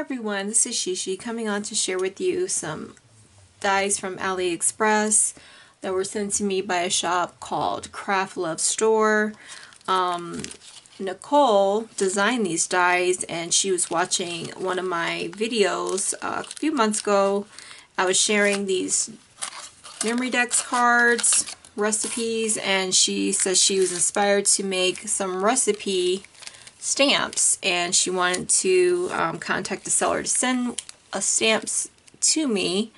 everyone, this is Sheshe coming on to share with you some dies from Aliexpress that were sent to me by a shop called Craft Love Store. Nicole designed these dies and she was watching one of my videos a few months ago. I was sharing these memory decks cards, recipes, and she says she was inspired to make some recipe stamps and she wanted to contact the seller to send stamps to me,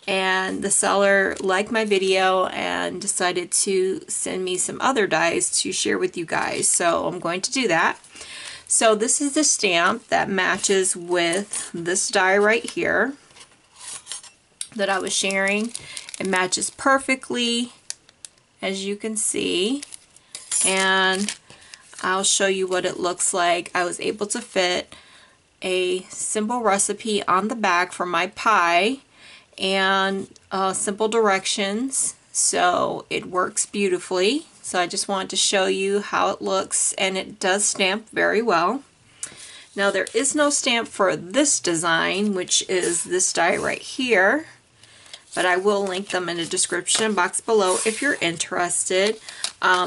and the seller liked my video and decided to send me some other dies to share with you guys, so I'm going to do that. So this is the stamp that matches with this die right here that I was sharing. It matches perfectly, as you can see, and I'll show you what it looks like. I was able to fit a simple recipe on the back for my pie and simple directions, so it works beautifully. So I just wanted to show you how it looks, and it does stamp very well. Now there is no stamp for this design, which is this die right here, but I will link them in the description box below if you're interested.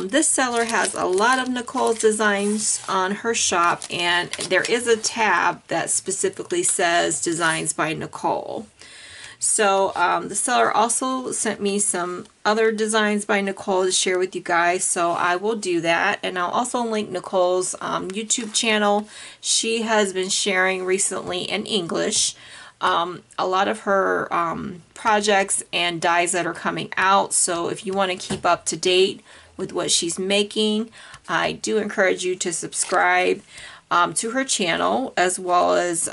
This seller has a lot of Nicole's designs on her shop, and there is a tab that specifically says Designs by Nicole. So the seller also sent me some other designs by Nicole to share with you guys, so I will do that. And I'll also link Nicole's YouTube channel. She has been sharing recently in English a lot of her projects and dies that are coming out, so if you want to keep up to date with what she's making, I do encourage you to subscribe to her channel, as well as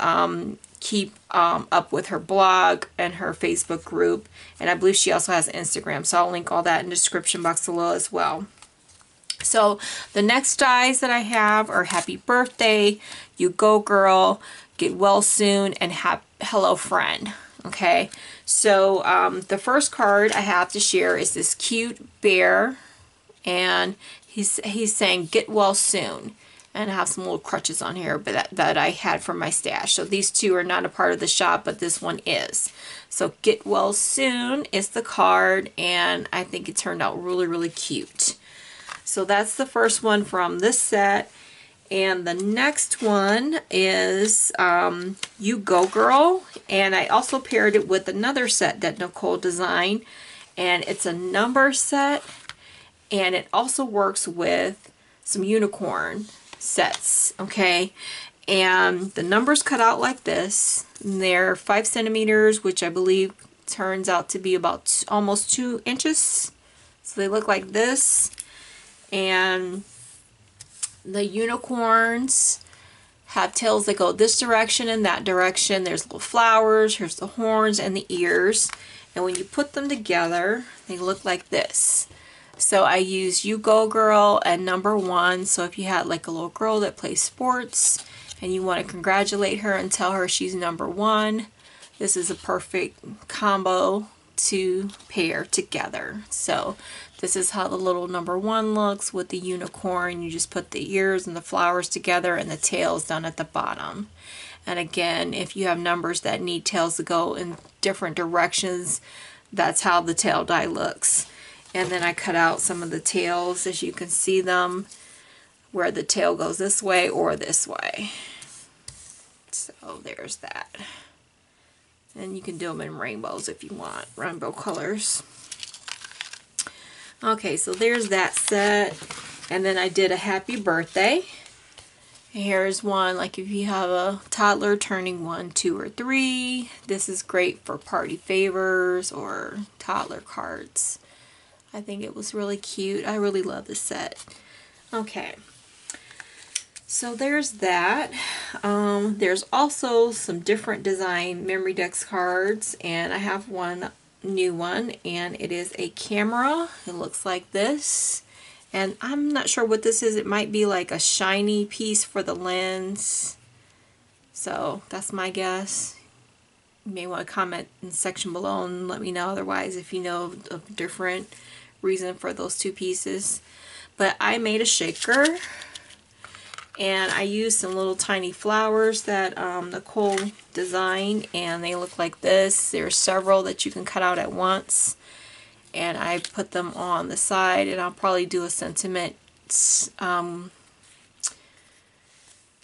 keep up with her blog and her Facebook group, and I believe she also has Instagram, so I'll link all that in the description box below as well. So the next dies that I have are Happy Birthday, You Go Girl, Get Well Soon, and Hello Friend. Okay, so the first card I have to share is this cute bear, and he's saying get well soon, and I have some little crutches on here but that I had from my stash. So these two are not a part of the shop, but this one is. So get well soon is the card, and I think it turned out really cute. So that's the first one from this set. And the next one is You Go Girl, and I also paired it with another set that Nicole designed, and it's a number set, and it also works with some unicorn sets, okay? And the numbers cut out like this, and they're 5 centimeters, which I believe turns out to be about almost 2 inches. So they look like this, and the unicorns have tails that go this direction and that direction. There's little flowers, here's the horns and the ears, and when you put them together they look like this. So I use You Go Girl and number 1, so if you had like a little girl that plays sports and you want to congratulate her and tell her she's number 1, this is a perfect combo to pair together. So this is how the little number 1 looks with the unicorn. You just put the ears and the flowers together and the tails down at the bottom. And again, if you have numbers that need tails to go in different directions, that's how the tail die looks. And then I cut out some of the tails, as you can see them, where the tail goes this way or this way. So there's that. And you can do them in rainbows if you want, rainbow colors. Okay, so there's that set. And then I did a Happy Birthday. Here's one, like if you have a toddler turning 1, 2, or 3. This is great for party favors or toddler cards. I think it was really cute. I really love this set. Okay, so there's that. There's also some different design memory decks cards, and I have one new one, and it is a camera. It looks like this, and I'm not sure what this is. It might be like a shiny piece for the lens, so that's my guess. You may want to comment in the section below and let me know otherwise if you know of a different reason for those two pieces. But I made a shaker, And I used some little tiny flowers that Nicole designed, and they look like this. There's several that you can cut out at once, and I put them on the side, and I'll probably do a sentiment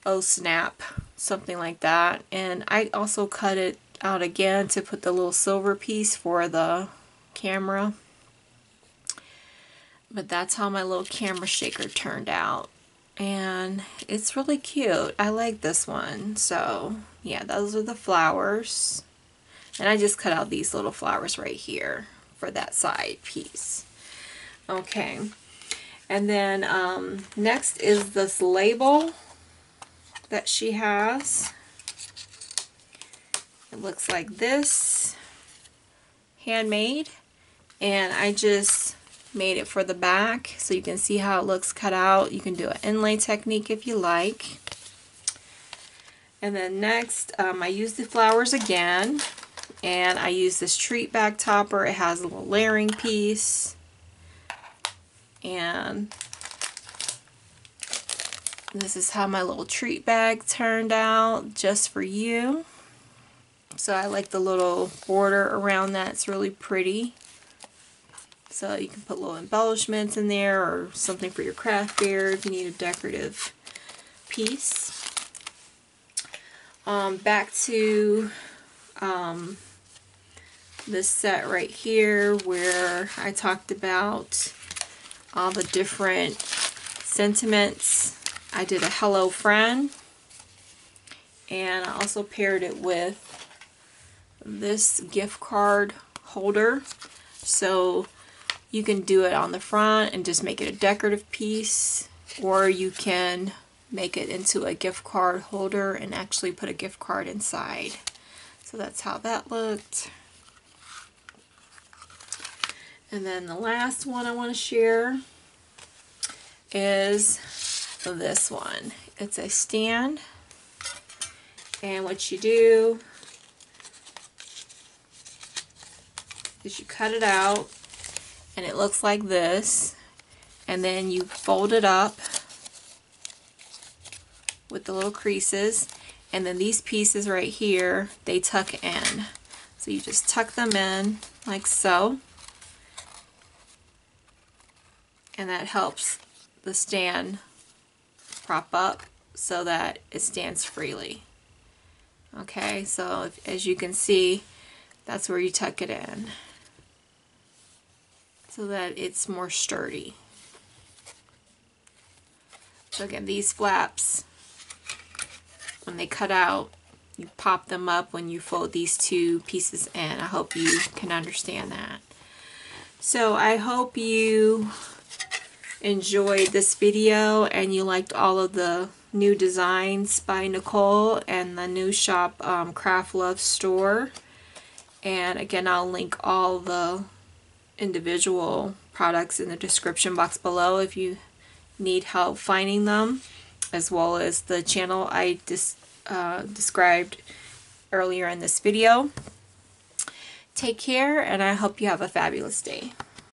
oh snap, something like that. And I also cut it out again to put the little silver piece for the camera. But that's how my little camera shaker turned out. And it's really cute. I like this one. So yeah, those are the flowers. And I just cut out these little flowers right here for that side piece. Okay. And then next is this label that she has. It looks like this. Handmade. And I just made it for the back so you can see how it looks cut out. You can do an inlay technique if you like. And then next I used the flowers again, and I used this treat bag topper. It has a little layering piece, and this is how my little treat bag turned out just for you. So I like the little border around that. It's really pretty. So you can put little embellishments in there or something for your craft fair if you need a decorative piece. Back to this set right here where I talked about all the different sentiments. I did a hello friend, and I also paired it with this gift card holder. So you can do it on the front and just make it a decorative piece, or you can make it into a gift card holder and actually put a gift card inside. So that's how that looked. And then the last one I want to share is this one. It's a stand, and what you do is you cut it out, and it looks like this, and then you fold it up with the little creases, and then these pieces right here, they tuck in. So you just tuck them in like so, and that helps the stand prop up so that it stands freely. Okay, so as you can see, that's where you tuck it in, so that it's more sturdy. So again, these flaps, when they cut out, you pop them up when you fold these two pieces in. I hope you can understand that. So I hope you enjoyed this video and you liked all of the new designs by Nicole and the new shop, Craft Love store. And again, I'll link all the individual products in the description box below if you need help finding them, as well as the channel I described earlier in this video. Take care, and I hope you have a fabulous day.